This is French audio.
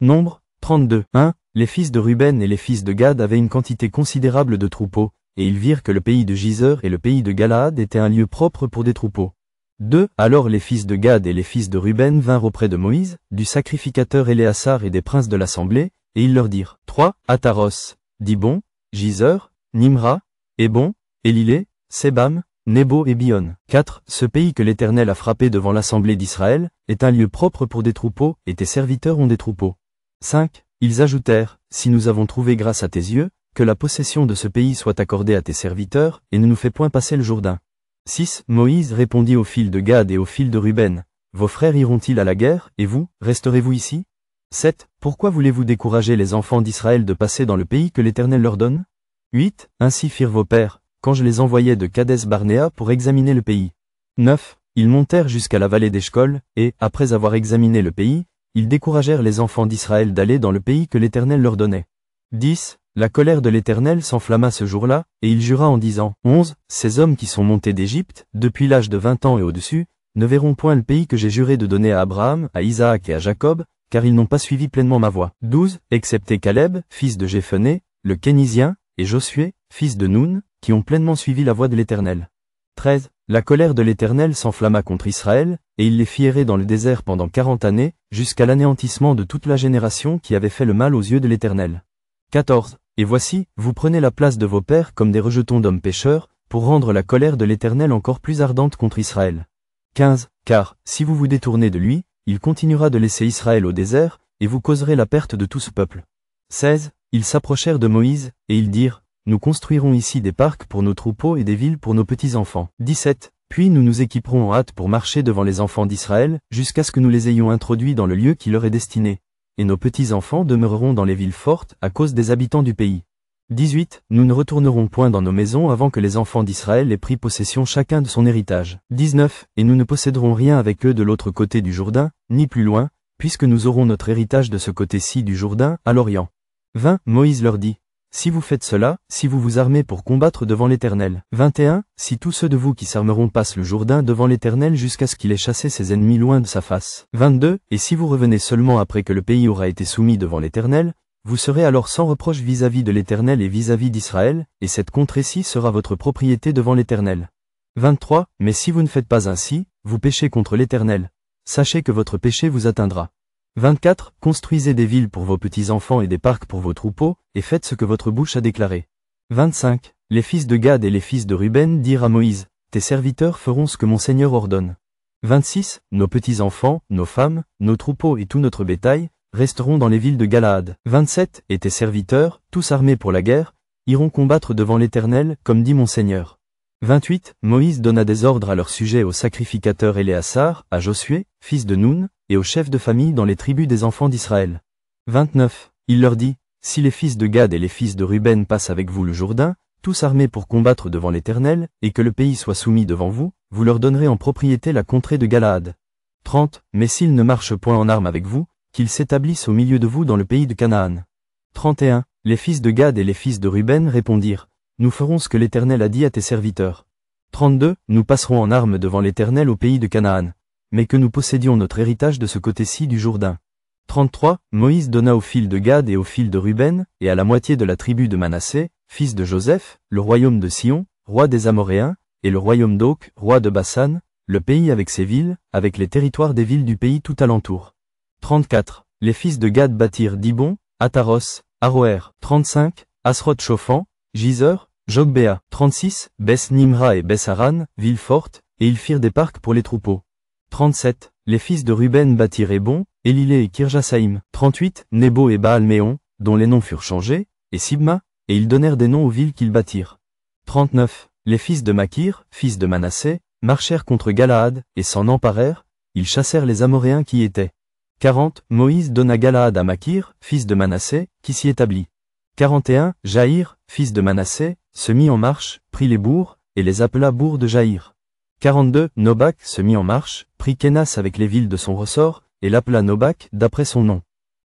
Nombre, 32. 1. Les fils de Ruben et les fils de Gad avaient une quantité considérable de troupeaux, et ils virent que le pays de Giseur et le pays de Galaad étaient un lieu propre pour des troupeaux. 2. Alors les fils de Gad et les fils de Ruben vinrent auprès de Moïse, du sacrificateur Éléazar et des princes de l'assemblée, et ils leur dirent. 3. Ataros, Dibon, Giseur, Nimra, Hébon, Élilé, Sébam, Nebo et Bion. 4. Ce pays que l'Éternel a frappé devant l'assemblée d'Israël, est un lieu propre pour des troupeaux, et tes serviteurs ont des troupeaux. 5. Ils ajoutèrent, si nous avons trouvé grâce à tes yeux, que la possession de ce pays soit accordée à tes serviteurs, et ne nous fais point passer le Jourdain. 6. Moïse répondit aux fils de Gad et aux fils de Ruben, vos frères iront-ils à la guerre, et vous, resterez-vous ici? 7. Pourquoi voulez-vous décourager les enfants d'Israël de passer dans le pays que l'Éternel leur donne? 8. Ainsi firent vos pères, quand je les envoyais de Kadès-Barnéa pour examiner le pays. 9. Ils montèrent jusqu'à la vallée d'Eshcol, et, après avoir examiné le pays, ils découragèrent les enfants d'Israël d'aller dans le pays que l'Éternel leur donnait. 10. La colère de l'Éternel s'enflamma ce jour-là, et il jura en disant. 11. Ces hommes qui sont montés d'Égypte, depuis l'âge de 20 ans et au-dessus, ne verront point le pays que j'ai juré de donner à Abraham, à Isaac et à Jacob, car ils n'ont pas suivi pleinement ma voie. 12. Excepté Caleb, fils de Jéphoné, le Kénizien, et Josué, fils de Nun, qui ont pleinement suivi la voie de l'Éternel. 13. La colère de l'Éternel s'enflamma contre Israël, et il les fit errer dans le désert pendant 40 années, jusqu'à l'anéantissement de toute la génération qui avait fait le mal aux yeux de l'Éternel. 14. Et voici, vous prenez la place de vos pères comme des rejetons d'hommes pécheurs, pour rendre la colère de l'Éternel encore plus ardente contre Israël. 15. Car, si vous vous détournez de lui, il continuera de laisser Israël au désert, et vous causerez la perte de tout ce peuple. 16. Ils s'approchèrent de Moïse, et ils dirent, nous construirons ici des parcs pour nos troupeaux et des villes pour nos petits-enfants. 17. Puis nous nous équiperons en hâte pour marcher devant les enfants d'Israël, jusqu'à ce que nous les ayons introduits dans le lieu qui leur est destiné. Et nos petits-enfants demeureront dans les villes fortes, à cause des habitants du pays. 18. Nous ne retournerons point dans nos maisons avant que les enfants d'Israël aient pris possession chacun de son héritage. 19. Et nous ne posséderons rien avec eux de l'autre côté du Jourdain, ni plus loin, puisque nous aurons notre héritage de ce côté-ci du Jourdain, à l'Orient. 20. Moïse leur dit. Si vous faites cela, si vous vous armez pour combattre devant l'Éternel. 21. Si tous ceux de vous qui s'armeront passent le Jourdain devant l'Éternel jusqu'à ce qu'il ait chassé ses ennemis loin de sa face. 22. Et si vous revenez seulement après que le pays aura été soumis devant l'Éternel, vous serez alors sans reproche vis-à-vis de l'Éternel et vis-à-vis d'Israël, et cette contrée-ci sera votre propriété devant l'Éternel. 23. Mais si vous ne faites pas ainsi, vous péchez contre l'Éternel. Sachez que votre péché vous atteindra. 24. Construisez des villes pour vos petits-enfants et des parcs pour vos troupeaux, et faites ce que votre bouche a déclaré. 25. Les fils de Gad et les fils de Ruben dirent à Moïse, tes serviteurs feront ce que mon Seigneur ordonne. 26. Nos petits-enfants, nos femmes, nos troupeaux et tout notre bétail, resteront dans les villes de Galaad. 27. Et tes serviteurs, tous armés pour la guerre, iront combattre devant l'Éternel, comme dit mon Seigneur. 28. Moïse donna des ordres à leur sujet au sacrificateur Éléazar, à Josué, fils de Nun, et aux chefs de famille dans les tribus des enfants d'Israël. 29. Il leur dit, si les fils de Gad et les fils de Ruben passent avec vous le Jourdain, tous armés pour combattre devant l'Éternel, et que le pays soit soumis devant vous, vous leur donnerez en propriété la contrée de Galaad. 30. Mais s'ils ne marchent point en armes avec vous, qu'ils s'établissent au milieu de vous dans le pays de Canaan. 31. Les fils de Gad et les fils de Ruben répondirent, nous ferons ce que l'Éternel a dit à tes serviteurs. 32. Nous passerons en armes devant l'Éternel au pays de Canaan, mais que nous possédions notre héritage de ce côté-ci du Jourdain. 33. Moïse donna aux fils de Gad et aux fils de Ruben, et à la moitié de la tribu de Manassé, fils de Joseph, le royaume de Sion, roi des Amoréens, et le royaume d'Oc, roi de Bassan, le pays avec ses villes, avec les territoires des villes du pays tout alentour. 34. Les fils de Gad bâtirent Dibon, Ataros, Aroer. 35. Asroth-Chofan, Giseur, Jogbéa. 36. Beth-Nimra et Beth-Haran, villes fortes, et ils firent des parcs pour les troupeaux. 37. Les fils de Ruben bâtirent Hébon, Élilé et Kirjasaïm. 38. Nebo et Baal-Méon, dont les noms furent changés, et Sibma, et ils donnèrent des noms aux villes qu'ils bâtirent. 39. Les fils de Makir, fils de Manassé, marchèrent contre Galaad, et s'en emparèrent, ils chassèrent les Amoréens qui y étaient. 40. Moïse donna Galaad à Makir, fils de Manassé, qui s'y établit. 41. Jaïr, fils de Manassé, se mit en marche, prit les bourgs, et les appela bourgs de Jaïr. 42. Nobak se mit en marche, prit Kénas avec les villes de son ressort, et l'appela Nobak d'après son nom.